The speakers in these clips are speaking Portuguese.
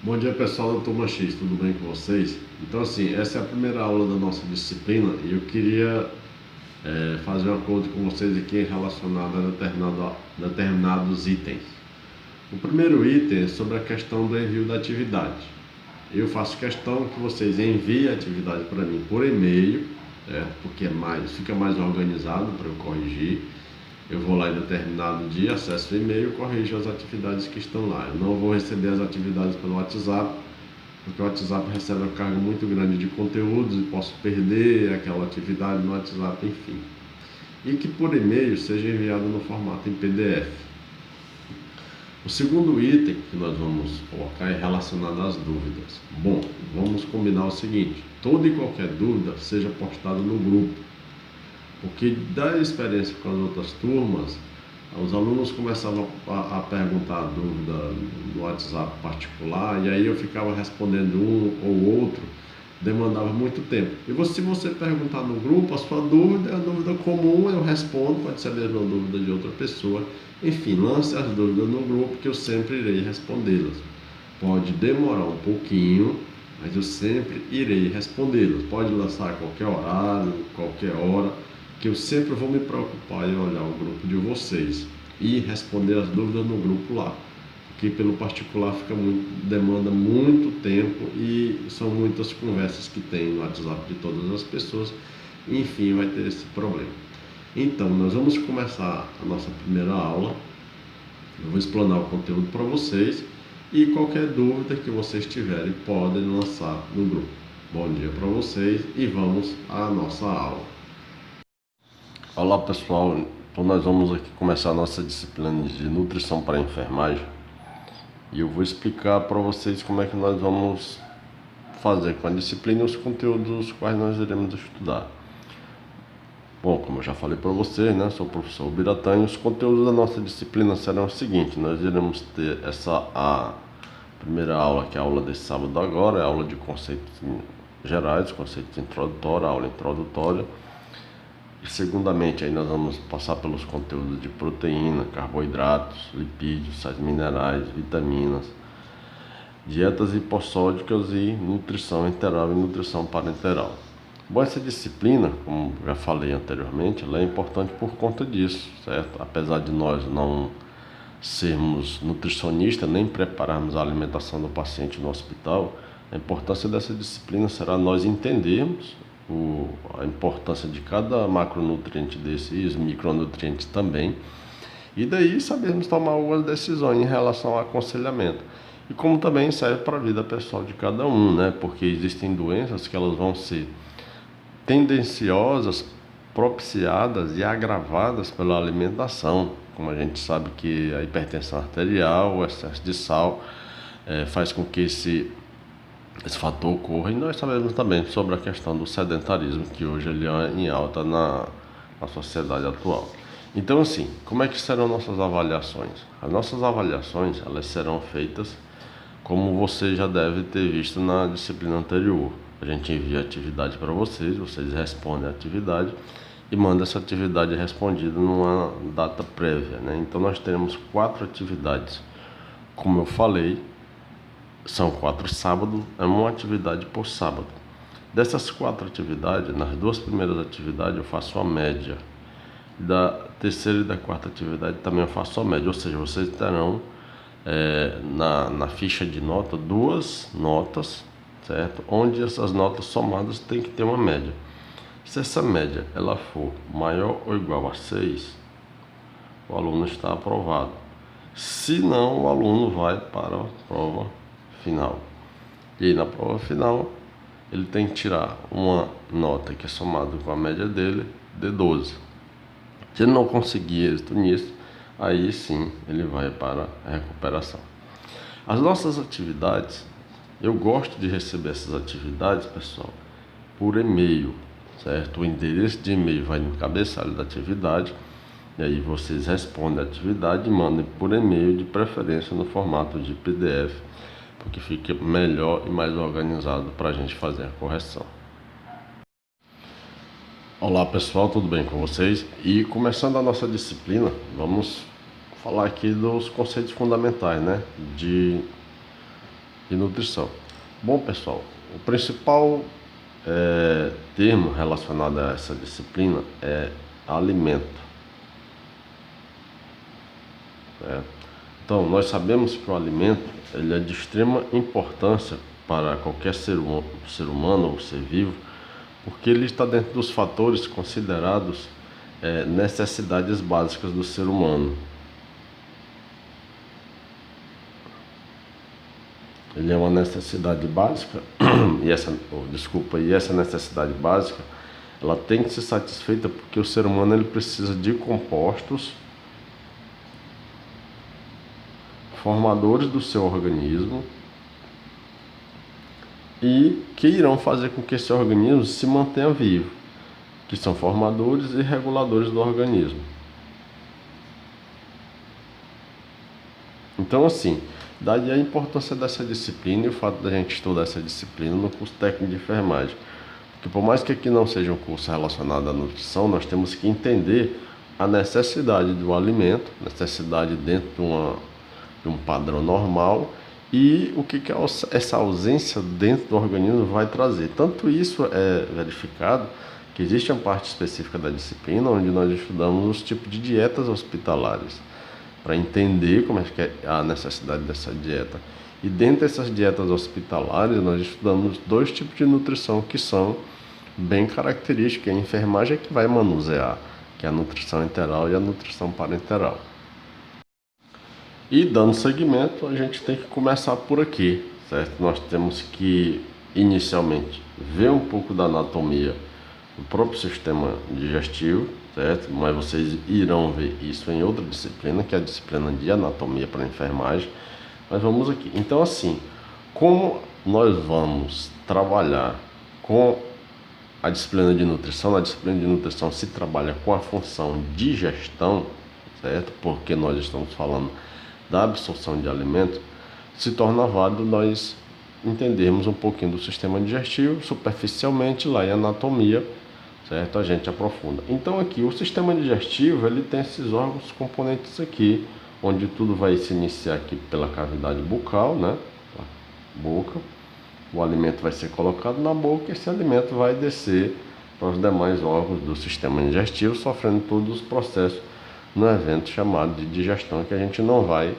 Bom dia pessoal da Turma X, tudo bem com vocês? Então assim, essa é a primeira aula da nossa disciplina e eu queria fazer um acordo com vocês aqui relacionado a determinados itens. O primeiro item é sobre a questão do envio da atividade. Eu faço questão que vocês enviem a atividade para mim por e-mail, porque fica mais organizado para eu corrigir. Eu vou lá em determinado dia, acesso o e-mail e corrijo as atividades que estão lá. Eu não vou receber as atividades pelo WhatsApp, porque o WhatsApp recebe uma carga muito grande de conteúdos e posso perder aquela atividade no WhatsApp, enfim. E que por e-mail seja enviado no formato em PDF. O segundo item que nós vamos colocar é relacionado às dúvidas. Bom, vamos combinar o seguinte: toda e qualquer dúvida seja postada no grupo. Porque da experiência com as outras turmas, os alunos começavam a perguntar dúvida no WhatsApp particular, e aí eu ficava respondendo um ou outro, demandava muito tempo. E se você perguntar no grupo, a sua dúvida é a dúvida comum, eu respondo, pode ser a mesma dúvida de outra pessoa. Enfim, lance as dúvidas no grupo que eu sempre irei respondê-las. Pode demorar um pouquinho, mas eu sempre irei respondê-las. Pode lançar a qualquer horário, qualquer hora, que eu sempre vou me preocupar em olhar o grupo de vocês e responder as dúvidas no grupo lá, porque pelo particular demanda muito tempo e são muitas conversas que tem no WhatsApp de todas as pessoas, e, enfim, vai ter esse problema. Então, nós vamos começar a nossa primeira aula. Eu vou explanar o conteúdo para vocês e qualquer dúvida que vocês tiverem podem lançar no grupo. Bom dia para vocês e vamos à nossa aula. Olá pessoal, então nós vamos aqui começar a nossa disciplina de nutrição para a enfermagem e eu vou explicar para vocês como é que nós vamos fazer com a disciplina e os conteúdos os quais nós iremos estudar. Bom, como eu já falei para vocês, né, sou o professor Biratã e os conteúdos da nossa disciplina serão os seguintes: nós iremos ter a primeira aula, que é a aula desse sábado agora, é a aula de conceitos gerais, conceitos introdutórios, aula introdutória. E segundamente, aí nós vamos passar pelos conteúdos de proteína, carboidratos, lipídios, sais minerais, vitaminas, dietas hipossódicas e nutrição enteral e nutrição parenteral. Bom, essa disciplina, como já falei anteriormente, ela é importante por conta disso, certo? Apesar de nós não sermos nutricionistas, nem prepararmos a alimentação do paciente no hospital, a importância dessa disciplina será nós entendermos a importância de cada macronutriente desse e os micronutrientes também, e daí sabermos tomar algumas decisões em relação ao aconselhamento. E como também serve para a vida pessoal de cada um, né? Porque existem doenças que elas vão ser tendenciosas, propiciadas e agravadas pela alimentação. Como a gente sabe que a hipertensão arterial, o excesso de sal faz com que esse fator ocorra, e nós sabemos também sobre a questão do sedentarismo, que hoje ele é em alta na sociedade atual. Então assim, como é que serão nossas avaliações? As nossas avaliações, elas serão feitas como você já deve ter visto na disciplina anterior. A gente envia a atividade para vocês, vocês respondem a atividade e mandam essa atividade respondida numa data prévia, né? Então nós teremos 4 atividades, como eu falei. São 4 sábados, é uma atividade por sábado. Dessas 4 atividades, nas 2 primeiras atividades eu faço a média. Da terceira e da quarta atividade também eu faço a média. Ou seja, vocês terão na ficha de nota 2 notas, certo? Onde essas notas somadas tem que ter uma média. Se essa média ela for maior ou igual a 6, o aluno está aprovado. Se não, o aluno vai para a prova final. E aí na prova final ele tem que tirar uma nota que é somada com a média dele de 12. Se ele não conseguir êxito nisso, aí sim ele vai para a recuperação. As nossas atividades, eu gosto de receber essas atividades, pessoal, por e-mail, certo? O endereço de e-mail vai no cabeçalho da atividade, e aí vocês respondem a atividade e mandem por e-mail, de preferência no formato de PDF, porque fica melhor e mais organizado para a gente fazer a correção. Olá pessoal, tudo bem com vocês? E começando a nossa disciplina, vamos falar aqui dos conceitos fundamentais, né? de nutrição. Bom, pessoal, o principal termo relacionado a essa disciplina é alimento. Então, nós sabemos que o alimento ele é de extrema importância para qualquer ser humano ou ser vivo, porque ele está dentro dos fatores considerados necessidades básicas do ser humano. Ele é uma necessidade básica e essa necessidade básica ela tem que ser satisfeita porque o ser humano ele precisa de compostos formadores do seu organismo e que irão fazer com que esse organismo se mantenha vivo, que são formadores e reguladores do organismo. Então, assim, daí a importância dessa disciplina e o fato da gente estudar essa disciplina no curso técnico de enfermagem. Porque por mais que aqui não seja um curso relacionado à nutrição, nós temos que entender a necessidade do alimento, necessidade dentro de um padrão normal e o que essa ausência dentro do organismo vai trazer. Tanto isso é verificado que existe uma parte específica da disciplina onde nós estudamos os tipos de dietas hospitalares para entender como é que é a necessidade dessa dieta. E dentro dessas dietas hospitalares nós estudamos dois tipos de nutrição que são bem características. A enfermagem é que vai manusear, que é a nutrição enteral e a nutrição parenteral. E dando seguimento, a gente tem que começar por aqui, certo? Nós temos que, inicialmente, ver um pouco da anatomia do próprio sistema digestivo, certo? Mas vocês irão ver isso em outra disciplina, que é a disciplina de anatomia para enfermagem. Mas vamos aqui. Então, assim, como nós vamos trabalhar com a disciplina de nutrição, na disciplina de nutrição se trabalha com a função digestão, certo? Porque nós estamos falando da absorção de alimentos, se torna válido nós entendermos um pouquinho do sistema digestivo, superficialmente lá em anatomia, certo? A gente aprofunda. Então aqui, o sistema digestivo, ele tem esses órgãos componentes aqui, onde tudo vai se iniciar aqui pela cavidade bucal, né? Boca, o alimento vai ser colocado na boca e esse alimento vai descer para os demais órgãos do sistema digestivo, sofrendo todos os processos no evento chamado de digestão, que a gente não vai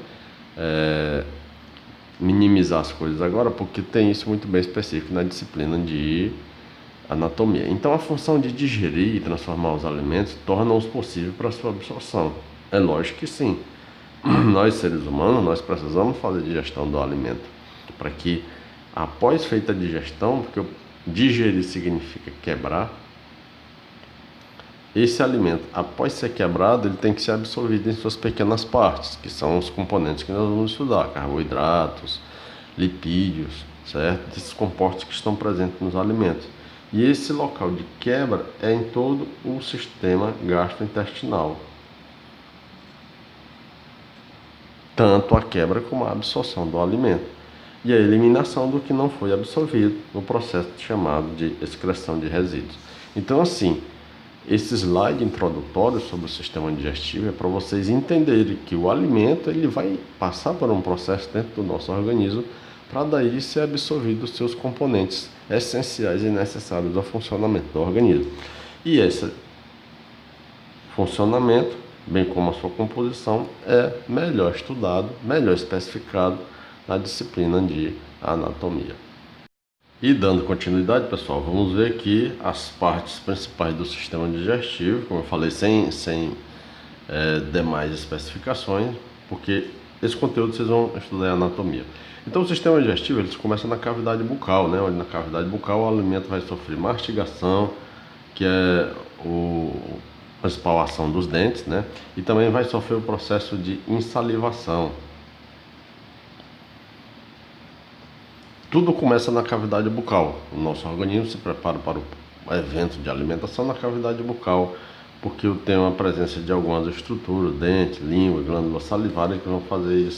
minimizar as coisas agora, porque tem isso muito bem específico na disciplina de anatomia. Então, a função de digerir e transformar os alimentos torna-os possível para a sua absorção. É lógico que sim. Nós, seres humanos, nós precisamos fazer digestão do alimento, para que, após feita a digestão, porque digerir significa quebrar, esse alimento, após ser quebrado, ele tem que ser absorvido em suas pequenas partes, que são os componentes que nós vamos estudar, carboidratos, lipídios, certo? Esses compostos que estão presentes nos alimentos. E esse local de quebra é em todo o sistema gastrointestinal. Tanto a quebra como a absorção do alimento. E a eliminação do que não foi absorvido no processo chamado de excreção de resíduos. Então, assim, esse slide introdutório sobre o sistema digestivo é para vocês entenderem que o alimento ele vai passar por um processo dentro do nosso organismo para daí ser absorvido os seus componentes essenciais e necessários ao funcionamento do organismo. E esse funcionamento, bem como a sua composição, é melhor estudado, melhor especificado na disciplina de anatomia. E dando continuidade, pessoal, vamos ver aqui as partes principais do sistema digestivo, como eu falei, sem demais especificações, porque esse conteúdo vocês vão estudar em anatomia. Então, o sistema digestivo ele começa na cavidade bucal, né? Onde na cavidade bucal o alimento vai sofrer mastigação, que é a principal ação dos dentes, né? E também vai sofrer o processo de insalivação. Tudo começa na cavidade bucal. O nosso organismo se prepara para o evento de alimentação na cavidade bucal, porque tem uma presença de algumas estruturas, dente, língua, glândula salivária, que vão fazer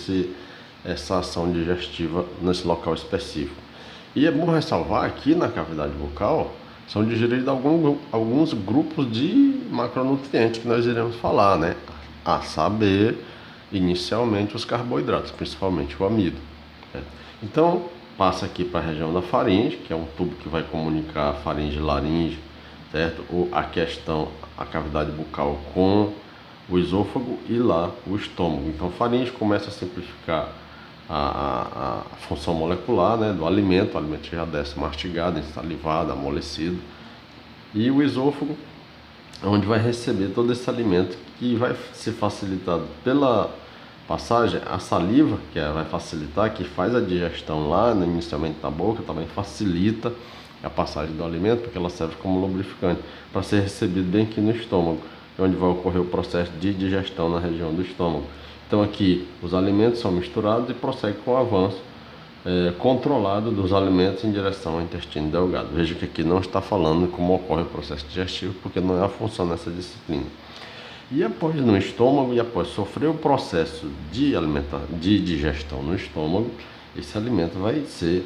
essa ação digestiva nesse local específico. E é bom ressalvar aqui na cavidade bucal são digeridos alguns grupos de macronutrientes que nós iremos falar, né? A saber, inicialmente, os carboidratos, principalmente o amido. Então, passa aqui para a região da faringe, que é um tubo que vai comunicar a faringe e laringe, certo? Ou a cavidade bucal com o esôfago e lá o estômago. Então a faringe começa a simplificar a função molecular, né, do alimento, o alimento já desce mastigado, ensalivado, amolecido, e o esôfago é onde vai receber todo esse alimento que vai ser facilitado pela passagem, a saliva, vai facilitar, que faz a digestão lá, né, inicialmente na boca, também facilita a passagem do alimento, porque ela serve como lubrificante, para ser recebido bem aqui no estômago, onde vai ocorrer o processo de digestão na região do estômago. Então aqui os alimentos são misturados e prossegue com o avanço controlado dos alimentos em direção ao intestino delgado. Veja que aqui não está falando como ocorre o processo digestivo, porque não é a função dessa disciplina. E após no estômago, e após sofrer o processo de digestão no estômago, esse alimento vai ser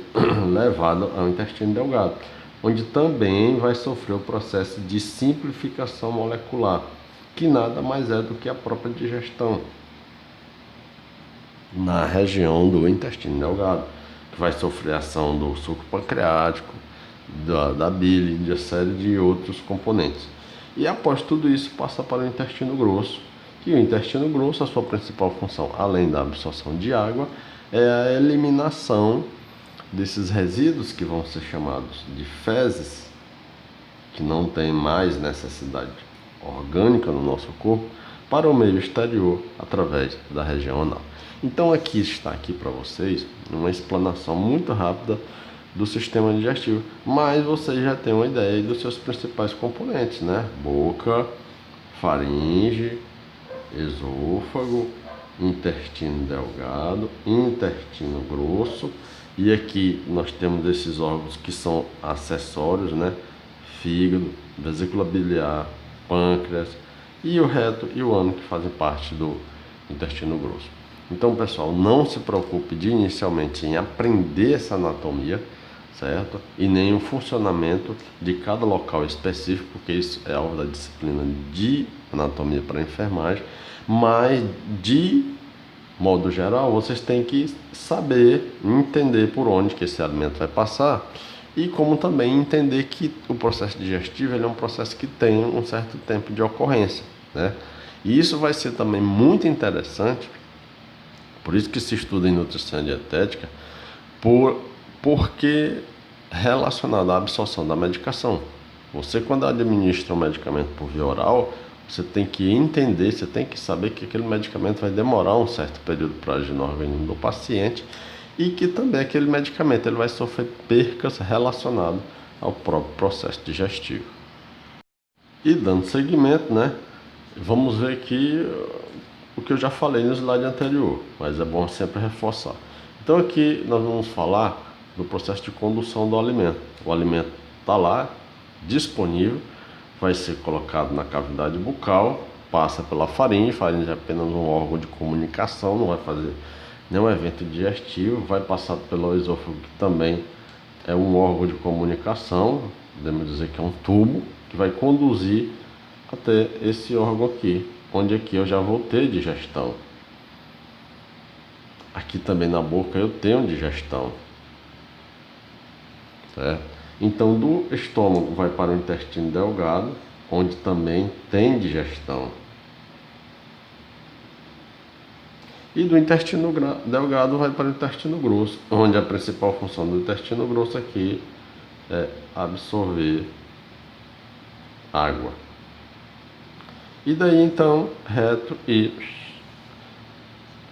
levado ao intestino delgado, onde também vai sofrer o processo de simplificação molecular, que nada mais é do que a própria digestão na região do intestino delgado, que vai sofrer a ação do suco pancreático, da bile, de uma série de outros componentes. E após tudo isso passa para o intestino grosso, que o intestino grosso, a sua principal função, além da absorção de água, é a eliminação desses resíduos que vão ser chamados de fezes, que não tem mais necessidade orgânica no nosso corpo, para o meio exterior através da região anal. Então aqui está para vocês uma explanação muito rápida do sistema digestivo, mas você já tem uma ideia dos seus principais componentes, né? Boca, faringe, esôfago, intestino delgado, intestino grosso, e aqui nós temos esses órgãos que são acessórios, né? Fígado, vesícula biliar, pâncreas e o reto e o ânus, que fazem parte do intestino grosso. Então, pessoal, não se preocupe inicialmente em aprender essa anatomia, certo? E nem o funcionamento de cada local específico, porque isso é alvo da disciplina de anatomia para enfermagem, mas de modo geral, vocês têm que saber, entender por onde que esse alimento vai passar, e como também entender que o processo digestivo ele é um processo que tem um certo tempo de ocorrência, né? E isso vai ser também muito interessante, por isso que se estuda em nutrição e dietética, porque relacionado à absorção da medicação. Você, quando administra um medicamento por via oral, você tem que entender, você tem que saber que aquele medicamento vai demorar um certo período para agir no organismo do paciente, e que também aquele medicamento ele vai sofrer percas relacionadas ao próprio processo digestivo. E dando seguimento, né, vamos ver aqui o que eu já falei no slide anterior, mas é bom sempre reforçar. Então aqui nós vamos falar do processo de condução do alimento. O alimento está lá, disponível, vai ser colocado na cavidade bucal, passa pela faringe é apenas um órgão de comunicação, não vai fazer nenhum evento digestivo, vai passar pelo esôfago, que também é um órgão de comunicação, podemos dizer que é um tubo, que vai conduzir até esse órgão aqui, onde aqui eu já vou ter digestão. Aqui também na boca eu tenho digestão, certo? Então do estômago vai para o intestino delgado, onde também tem digestão. E do intestino delgado vai para o intestino grosso, onde a principal função do intestino grosso aqui é absorver água. E daí então reto e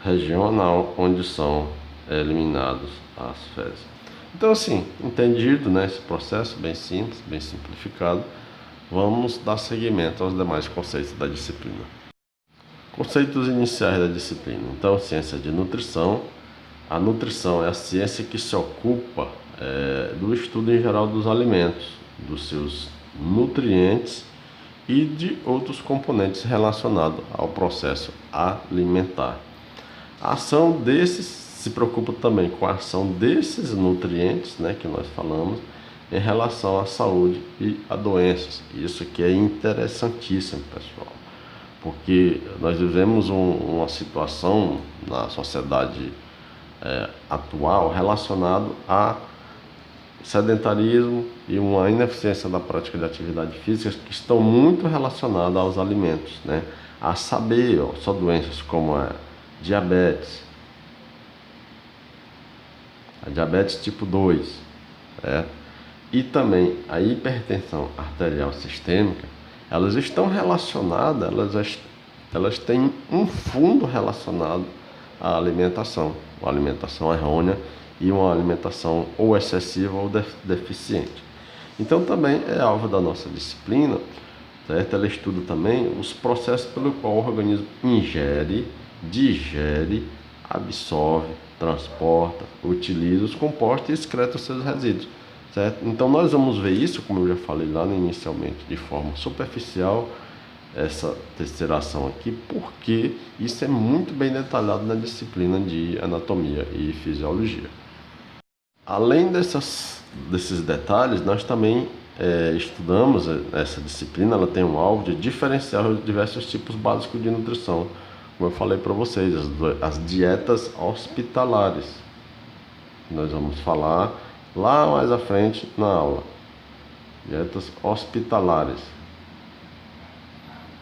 região anal, onde são eliminados as fezes. Então assim, entendido, né, esse processo bem simples, bem simplificado, vamos dar seguimento aos demais conceitos da disciplina. Conceitos iniciais da disciplina. Então, ciência de nutrição. A nutrição é a ciência que se ocupa do estudo em geral dos alimentos, dos seus nutrientes e de outros componentes relacionados ao processo alimentar. A ação desses se preocupa também com a ação desses nutrientes, né, que nós falamos, em relação à saúde e a doenças. Isso aqui é interessantíssimo, pessoal, porque nós vivemos uma situação na sociedade atual relacionado a sedentarismo e uma ineficiência da prática de atividade física que estão muito relacionadas aos alimentos, né? A saber, ó, só doenças como a diabetes tipo 2, certo? E também a hipertensão arterial sistêmica, elas estão relacionadas, elas têm um fundo relacionado à alimentação, uma alimentação errônea e uma alimentação ou excessiva ou deficiente. Então também é alvo da nossa disciplina, certo? Ela estuda também os processos pelo qual o organismo ingere, digere, absorve, transporta, utiliza os compostos e excreta os seus resíduos, certo? Então nós vamos ver isso, como eu já falei lá inicialmente, de forma superficial, essa terceira ação aqui, porque isso é muito bem detalhado na disciplina de anatomia e fisiologia. Além desses detalhes, nós também estudamos essa disciplina. Ela tem um alvo de diferenciar os diversos tipos básicos de nutrição, como eu falei para vocês, as dietas hospitalares. Nós vamos falar lá mais à frente na aula. Dietas hospitalares.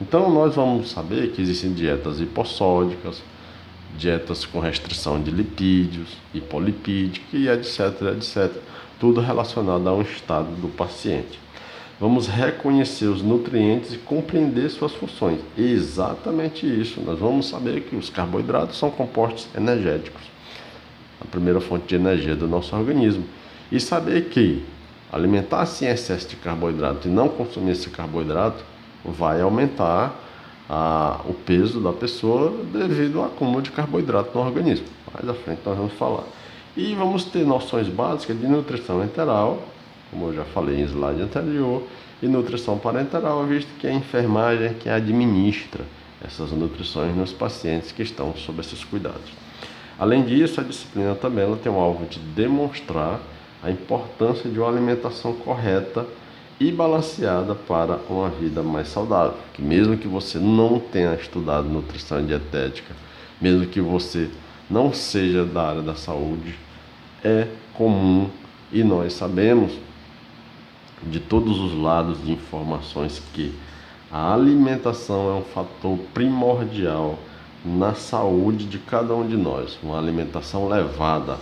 Então nós vamos saber que existem dietas hipossódicas, dietas com restrição de lipídios, hipolipídica e etc, etc. Tudo relacionado a um estado do paciente. Vamos reconhecer os nutrientes e compreender suas funções. Exatamente isso. Nós vamos saber que os carboidratos são compostos energéticos, a primeira fonte de energia do nosso organismo. E saber que alimentar-se em excesso de carboidrato e não consumir esse carboidrato vai aumentar o peso da pessoa devido ao acúmulo de carboidrato no organismo. Mais à frente nós vamos falar. E vamos ter noções básicas de nutrição enteral, como eu já falei em slide anterior, e nutrição parenteral, visto que é a enfermagem que administra essas nutrições nos pacientes que estão sob esses cuidados. Além disso, a disciplina também ela tem o alvo de demonstrar a importância de uma alimentação correta e balanceada para uma vida mais saudável. Que mesmo que você não tenha estudado nutrição e dietética, mesmo que você não seja da área da saúde, é comum e nós sabemos de todos os lados de informações que a alimentação é um fator primordial na saúde de cada um de nós. Uma alimentação levada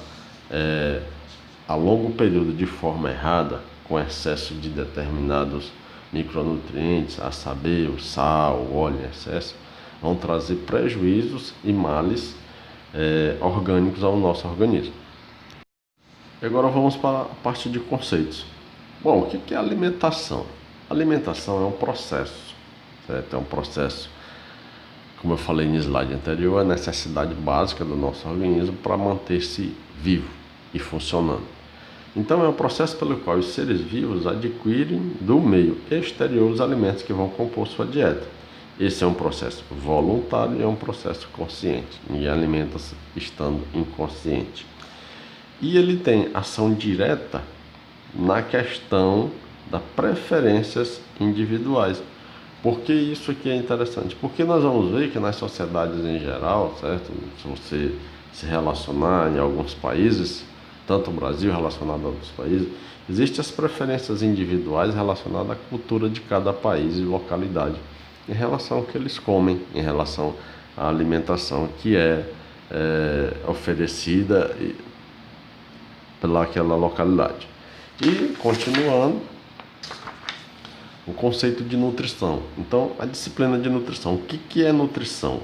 a longo período de forma errada, com excesso de determinados micronutrientes, a saber, o sal, o óleo em excesso, vão trazer prejuízos e males orgânicos ao nosso organismo. Agora vamos para a parte de conceitos. Bom, o que é alimentação? Alimentação é um processo, certo? É um processo, como eu falei no slide anterior, é a necessidade básica do nosso organismo para manter-se vivo e funcionando. Então é um processo pelo qual os seres vivos adquirem do meio exterior os alimentos que vão compor sua dieta. Esse é um processo voluntário e é um processo consciente. Ninguém alimenta-se estando inconsciente. E ele tem ação direta na questão das preferências individuais. Por que isso aqui é interessante? Porque nós vamos ver que nas sociedades em geral, certo? Se você se relacionar em alguns países, tanto o Brasil relacionado a outros países, existem as preferências individuais relacionadas à cultura de cada país e localidade, em relação ao que eles comem, em relação à alimentação que é oferecida pelaquela localidade. E, continuando, o conceito de nutrição. Então, a disciplina de nutrição. O que é nutrição?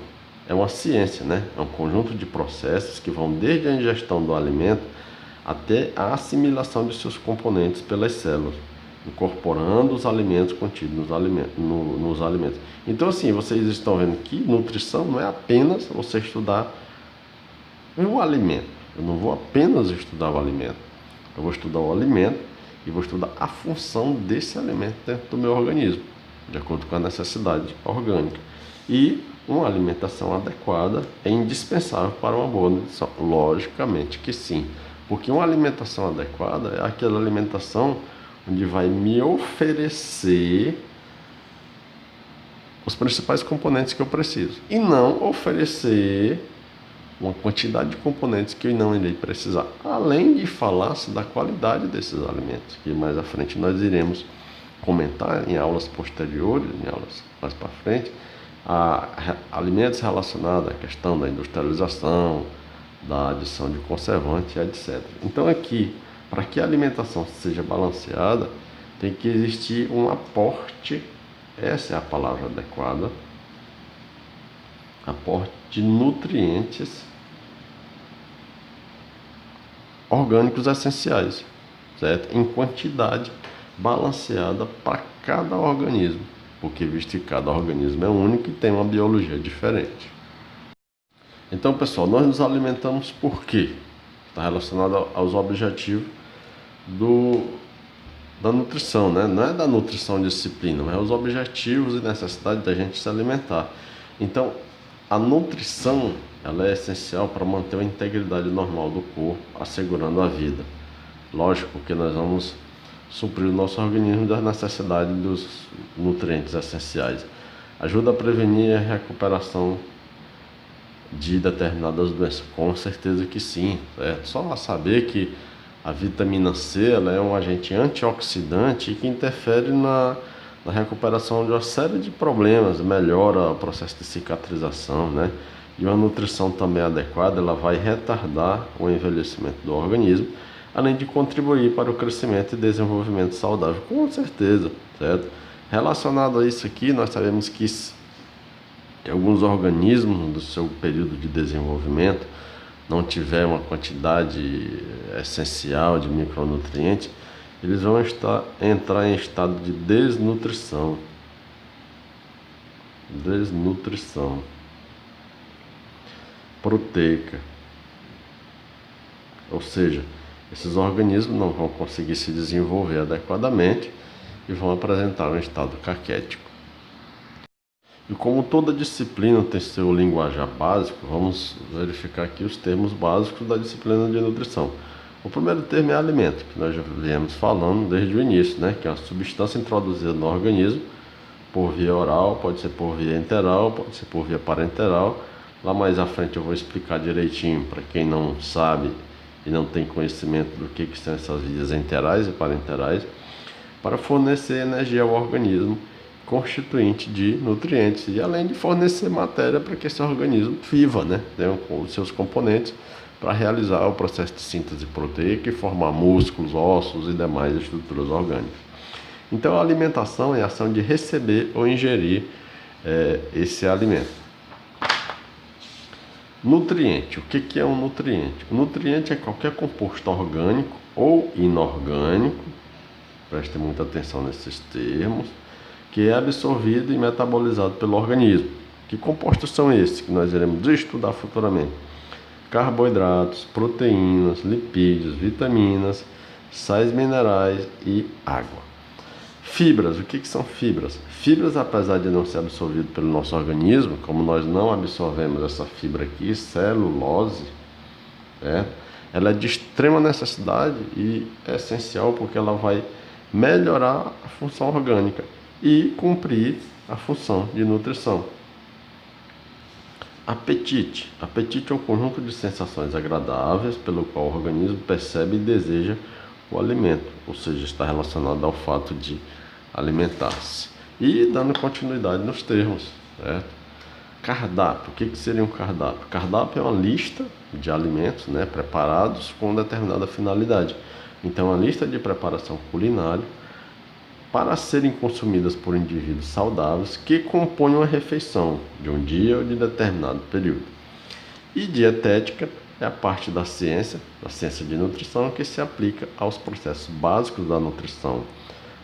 É uma ciência, né? É um conjunto de processos que vão desde a ingestão do alimento até a assimilação de seus componentes pelas células, incorporando os alimentos contidos nos alimentos. Então, assim, vocês estão vendo que nutrição não é apenas você estudar o alimento. Eu não vou apenas estudar o alimento. Eu vou estudar o alimento e vou estudar a função desse alimento dentro do meu organismo, de acordo com a necessidade orgânica. E uma alimentação adequada é indispensável para uma boa nutrição. Logicamente que sim, porque uma alimentação adequada é aquela alimentação onde vai me oferecer os principais componentes que eu preciso e não oferecer uma quantidade de componentes que eu não irei precisar. Além de falar-se da qualidade desses alimentos, que mais à frente nós iremos comentar em aulas posteriores, em aulas mais para frente, alimentos relacionados à questão da industrialização, da adição de conservantes, etc. Então aqui, para que a alimentação seja balanceada, tem que existir um aporte, essa é a palavra adequada, aporte de nutrientes orgânicos essenciais, certo? Em quantidade balanceada para cada organismo, porque visto que cada organismo é único e tem uma biologia diferente. Então, pessoal, nós nos alimentamos por quê? Está relacionado aos objetivos da nutrição, né? Não é da nutrição disciplina, mas é os objetivos e necessidades da gente se alimentar. Então, a nutrição, ela é essencial para manter a integridade normal do corpo, assegurando a vida. Lógico que nós vamos suprir o nosso organismo das necessidades dos nutrientes essenciais. Ajuda a prevenir a recuperação de determinadas doenças, com certeza que sim, certo? Só saber que a vitamina C, ela é um agente antioxidante que interfere na recuperação de uma série de problemas, melhora o processo de cicatrização, né? E uma nutrição também adequada, ela vai retardar o envelhecimento do organismo, além de contribuir para o crescimento e desenvolvimento saudável, com certeza, certo? Relacionado a isso aqui, nós sabemos que alguns organismos, do seu período de desenvolvimento, não tiver uma quantidade essencial de micronutrientes, eles vão entrar em estado de desnutrição. Desnutrição proteica. Ou seja, esses organismos não vão conseguir se desenvolver adequadamente e vão apresentar um estado caquético. E como toda disciplina tem seu linguajar básico, vamos verificar aqui os termos básicos da disciplina de nutrição. O primeiro termo é alimento, que nós já viemos falando desde o início, né? Que é uma substância introduzida no organismo por via oral, pode ser por via enteral, pode ser por via parenteral. Lá mais à frente eu vou explicar direitinho para quem não sabe e não tem conhecimento do que são essas vias enterais e parenterais, para fornecer energia ao organismo, constituinte de nutrientes, e além de fornecer matéria para que esse organismo viva, né? Tenha os seus componentes para realizar o processo de síntese proteica e formar músculos, ossos e demais estruturas orgânicas. Então, a alimentação é a ação de receber ou ingerir esse alimento. Nutriente. O que é um nutriente? O nutriente é qualquer composto orgânico ou inorgânico, prestem muita atenção nesses termos, que é absorvido e metabolizado pelo organismo. Que compostos são esses que nós iremos estudar futuramente? Carboidratos, proteínas, lipídios, vitaminas, sais minerais e água. Fibras, o que são fibras? Fibras, apesar de não ser absorvido pelo nosso organismo, como nós não absorvemos essa fibra aqui, celulose, ela é de extrema necessidade e é essencial porque ela vai melhorar a função orgânica e cumprir a função de nutrição. Apetite. Apetite é um conjunto de sensações agradáveis pelo qual o organismo percebe e deseja o alimento, ou seja, está relacionado ao fato de alimentar-se. E dando continuidade nos termos, certo? Cardápio. O que seria um cardápio? Cardápio é uma lista de alimentos, né, preparados com determinada finalidade. Então, a lista de preparação culinária para serem consumidas por indivíduos saudáveis que compõem uma refeição de um dia ou de determinado período. E dietética é a parte da ciência de nutrição, que se aplica aos processos básicos da nutrição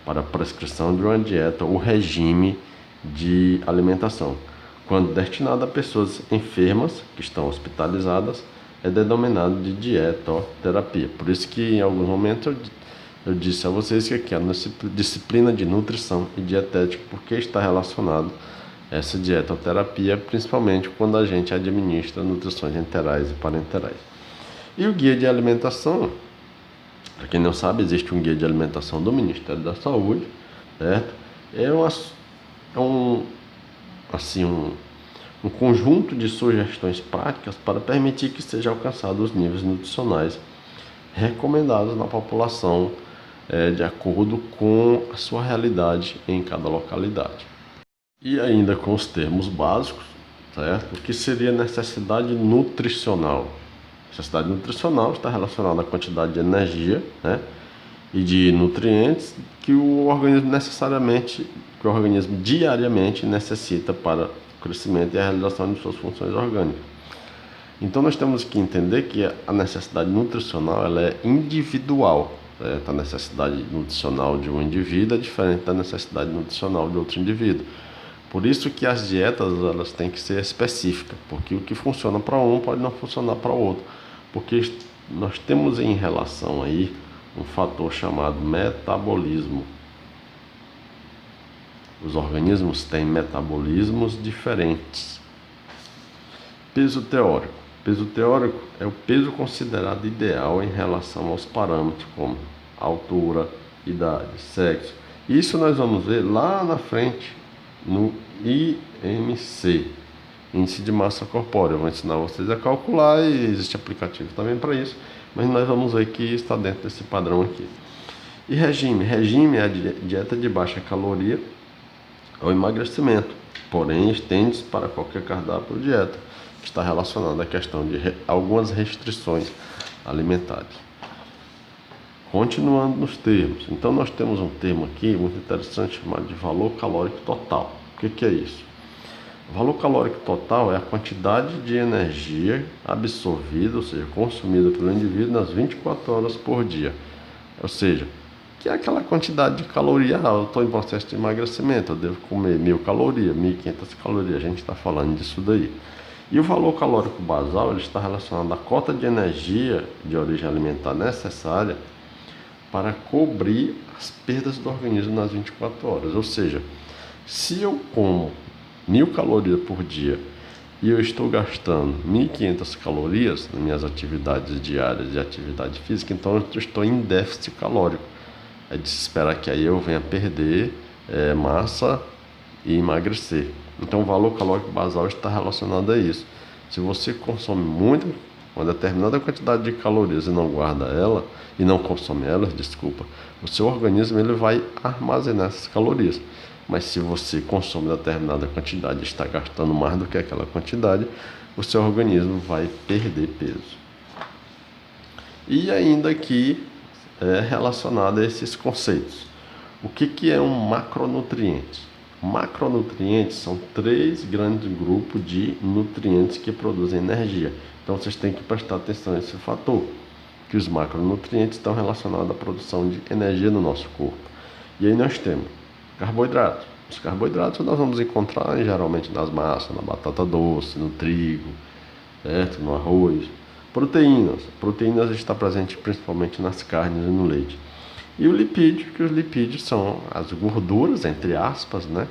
para a prescrição de uma dieta ou regime de alimentação. Quando destinada a pessoas enfermas que estão hospitalizadas, é denominado de dietoterapia. Por isso que em alguns momentos eu disse a vocês que aqui é a disciplina de nutrição e dietética, porque está relacionado a essa dietoterapia, principalmente quando a gente administra nutrições enterais e parenterais. E o guia de alimentação, para quem não sabe, existe um guia de alimentação do Ministério da Saúde, certo? É um um conjunto de sugestões práticas para permitir que sejam alcançados os níveis nutricionais recomendados na população, de acordo com a sua realidade em cada localidade. E ainda com os termos básicos, certo? O que seria necessidade nutricional? Necessidade nutricional está relacionada à quantidade de energia, né, e de nutrientes que o organismo diariamente necessita para o crescimento e a realização de suas funções orgânicas. Então nós temos que entender que a necessidade nutricional ela é individual, certo? A necessidade nutricional de um indivíduo é diferente da necessidade nutricional de outro indivíduo. Por isso que as dietas elas têm que ser específicas, porque o que funciona para um pode não funcionar para o outro, porque nós temos em relação aí um fator chamado metabolismo. Os organismos têm metabolismos diferentes. Peso teórico. Peso teórico é o peso considerado ideal em relação aos parâmetros como altura, idade, sexo. Isso nós vamos ver lá na frente no IMC, Índice de Massa Corpórea. Eu vou ensinar vocês a calcular e existe aplicativo também para isso, mas nós vamos ver que está dentro desse padrão aqui. E regime. Regime é a dieta de baixa caloria ao emagrecimento, porém estende-se para qualquer cardápio ou dieta, que está relacionada à questão de algumas restrições alimentares. Continuando nos termos, então nós temos um termo aqui muito interessante chamado de valor calórico total. O que é isso? O valor calórico total é a quantidade de energia absorvida, ou seja, consumida pelo indivíduo nas 24 horas por dia. Ou seja, que é aquela quantidade de caloria. Eu estou em processo de emagrecimento, eu devo comer 1.000 calorias, 1.500 calorias, a gente está falando disso daí. E o valor calórico basal ele está relacionado à cota de energia de origem alimentar necessária para cobrir as perdas do organismo nas 24 horas. Ou seja, se eu como 1.000 calorias por dia e eu estou gastando 1.500 calorias nas minhas atividades diárias de atividade física, então eu estou em déficit calórico. É de se esperar que aí eu venha perder massa e emagrecer. Então o valor calórico basal está relacionado a isso. Se você consome muito, uma determinada quantidade de calorias e não guarda ela, e não consome elas, desculpa, o seu organismo ele vai armazenar essas calorias. Mas se você consome determinada quantidade e está gastando mais do que aquela quantidade, o seu organismo vai perder peso. E ainda aqui é relacionado a esses conceitos. O que é um macronutriente? Macronutrientes são 3 grandes grupos de nutrientes que produzem energia. Então vocês têm que prestar atenção a esse fator, que os macronutrientes estão relacionados à produção de energia no nosso corpo. E aí nós temos carboidratos. Os carboidratos nós vamos encontrar geralmente nas massas, na batata doce, no trigo, certo? No arroz. Proteínas. Proteínas está presente principalmente nas carnes e no leite. E o lipídio, que os lipídios são as gorduras, entre aspas, né?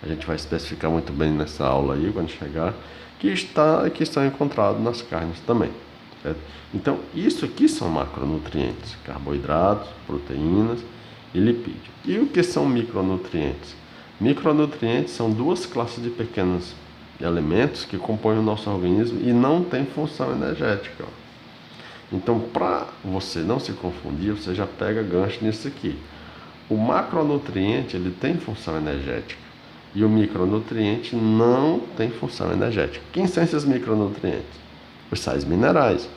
A gente vai especificar muito bem nessa aula aí, quando chegar, que estão encontrados nas carnes também, certo? Então, isso aqui são macronutrientes, carboidratos, proteínas e lipídio. E o que são micronutrientes? Micronutrientes são 2 classes de pequenos elementos que compõem o nosso organismo e não têm função energética. Então, para você não se confundir, você já pega gancho nisso aqui. O macronutriente ele tem função energética e o micronutriente não tem função energética. Quem são esses micronutrientes? Os sais minerais.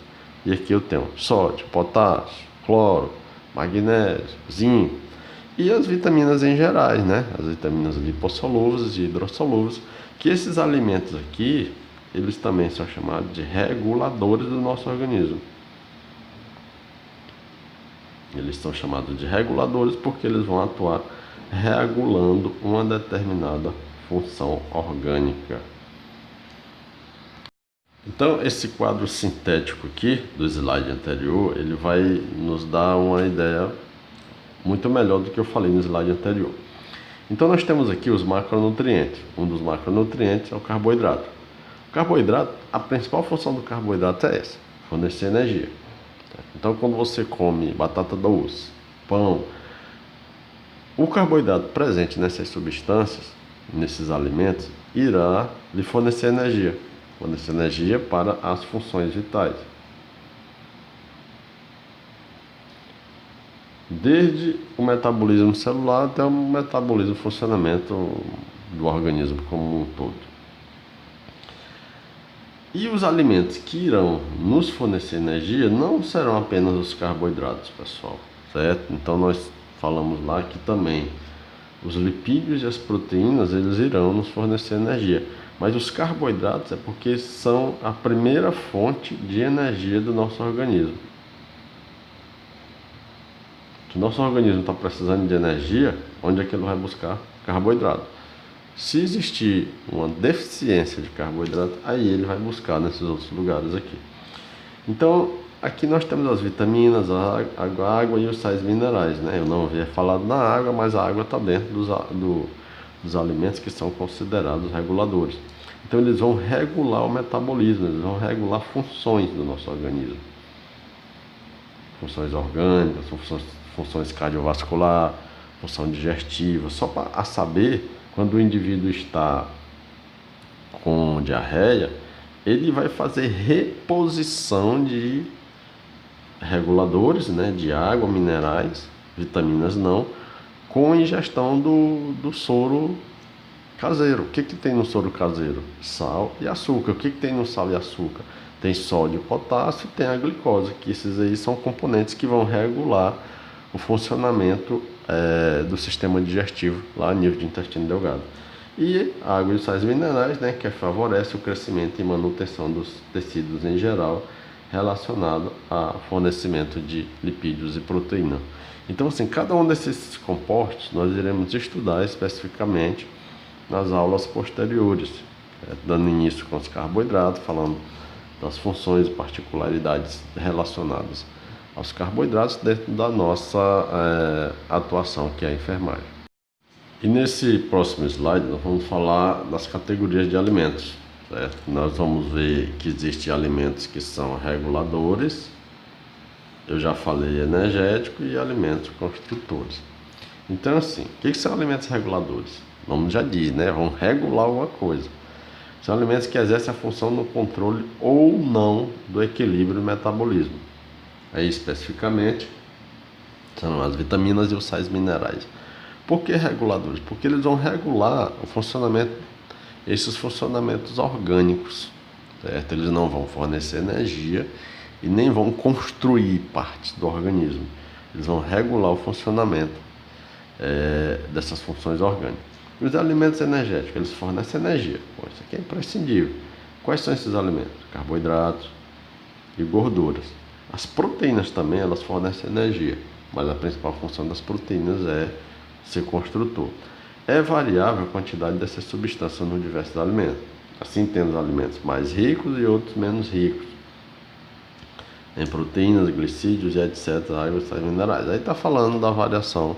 E aqui eu tenho sódio, potássio, cloro, magnésio, zinco e as vitaminas em gerais, né? As vitaminas lipossolúveis e hidrossolúveis, que esses alimentos aqui, eles também são chamados de reguladores do nosso organismo. Eles são chamados de reguladores porque eles vão atuar regulando uma determinada função orgânica. Então, esse quadro sintético aqui do slide anterior, ele vai nos dar uma ideia muito melhor do que eu falei no slide anterior. Então, nós temos aqui os macronutrientes. Um dos macronutrientes é o carboidrato. O carboidrato, a principal função do carboidrato é essa, fornecer energia. Então, quando você come batata doce, pão, o carboidrato presente nessas substâncias, nesses alimentos, irá lhe fornecer energia para as funções vitais. Desde o metabolismo celular até o metabolismo, funcionamento do organismo como um todo. E os alimentos que irão nos fornecer energia não serão apenas os carboidratos, pessoal, certo? Então nós falamos lá que também os lipídios e as proteínas, eles irão nos fornecer energia. Mas os carboidratos é porque são a primeira fonte de energia do nosso organismo. Se o nosso organismo está precisando de energia, onde é que ele vai buscar? Carboidrato. Se existir uma deficiência de carboidrato, aí ele vai buscar nesses outros lugares aqui. Então, aqui nós temos as vitaminas, a água e os sais minerais, né? Eu não havia falado na água, mas a água está dentro dos alimentos que são considerados reguladores. Então, eles vão regular o metabolismo, eles vão regular funções do nosso organismo. Funções orgânicas, funções cardiovascular, função digestiva, só para saber quando o indivíduo está com diarreia, ele vai fazer reposição de reguladores, né, de água, minerais, vitaminas não, com ingestão do soro caseiro. O que tem no soro caseiro? Sal e açúcar. O que tem no sal e açúcar? Tem sódio, potássio e tem a glicose, que esses aí são componentes que vão regular o funcionamento do sistema digestivo lá a nível de intestino delgado. E a água e os sais minerais, né, que favorece o crescimento e manutenção dos tecidos em geral, relacionado ao fornecimento de lipídios e proteína. Então, assim, cada um desses compostos nós iremos estudar especificamente nas aulas posteriores, dando início com os carboidratos, falando das funções e particularidades relacionadas aos carboidratos dentro da nossa atuação, que é a enfermagem. E nesse próximo slide nós vamos falar das categorias de alimentos, certo? Nós vamos ver que existem alimentos que são reguladores, eu já falei energético, e alimentos construtores. Então, assim, o que são alimentos reguladores? O nome já diz, né? Vão regular alguma coisa. São alimentos que exercem a função no controle ou não do equilíbrio e metabolismo. Aí, especificamente, são as vitaminas e os sais minerais. Por que reguladores? Porque eles vão regular o funcionamento, esses funcionamentos orgânicos, certo? Eles não vão fornecer energia e nem vão construir partes do organismo. Eles vão regular o funcionamento dessas funções orgânicas. E os alimentos energéticos, eles fornecem energia. Pô, isso aqui é imprescindível. Quais são esses alimentos? Carboidratos e gorduras. As proteínas também, elas fornecem energia, mas a principal função das proteínas é ser construtor. É variável a quantidade dessas substâncias no diversos alimentos. Assim, temos alimentos mais ricos e outros menos ricos em proteínas, glicídios e etc., água e sais minerais. Aí está falando da variação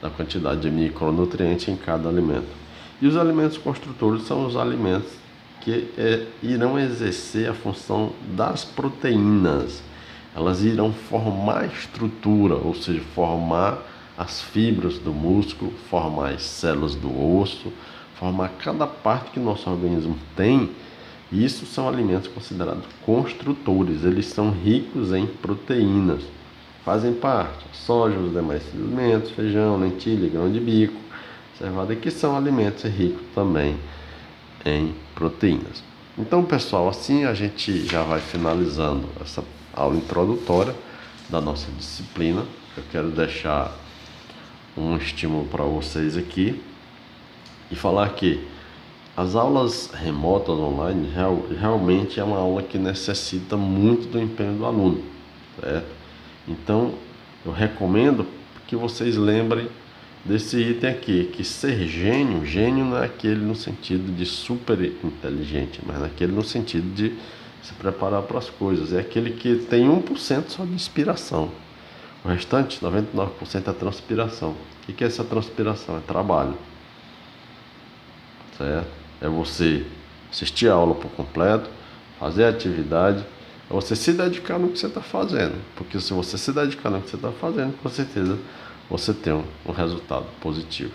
da quantidade de micronutrientes em cada alimento. E os alimentos construtores são os alimentos que irão exercer a função das proteínas. Elas irão formar a estrutura, ou seja, formar as fibras do músculo, formar as células do osso, formar cada parte que o nosso organismo tem. Isso são alimentos considerados construtores, eles são ricos em proteínas. Fazem parte soja, os demais alimentos, feijão, lentilha, grão de bico, cevada, que são alimentos ricos também em proteínas. Então, pessoal, assim a gente já vai finalizando essa aula introdutória da nossa disciplina. Eu quero deixar um estímulo para vocês aqui e falar que as aulas remotas online realmente é uma aula que necessita muito do empenho do aluno, certo? Então, eu recomendo que vocês lembrem desse item aqui, que ser gênio não é aquele no sentido de super inteligente, mas naquele no sentido de se preparar para as coisas. É aquele que tem 1% só de inspiração. O restante, 99%, é transpiração. O que é essa transpiração? É trabalho, certo? É você assistir a aula por completo, fazer a atividade, é você se dedicar no que você está fazendo. Porque se você se dedicar no que você está fazendo, com certeza você tem um resultado positivo.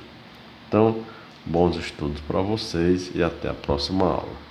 Então, Bons estudos para vocês e até a próxima aula.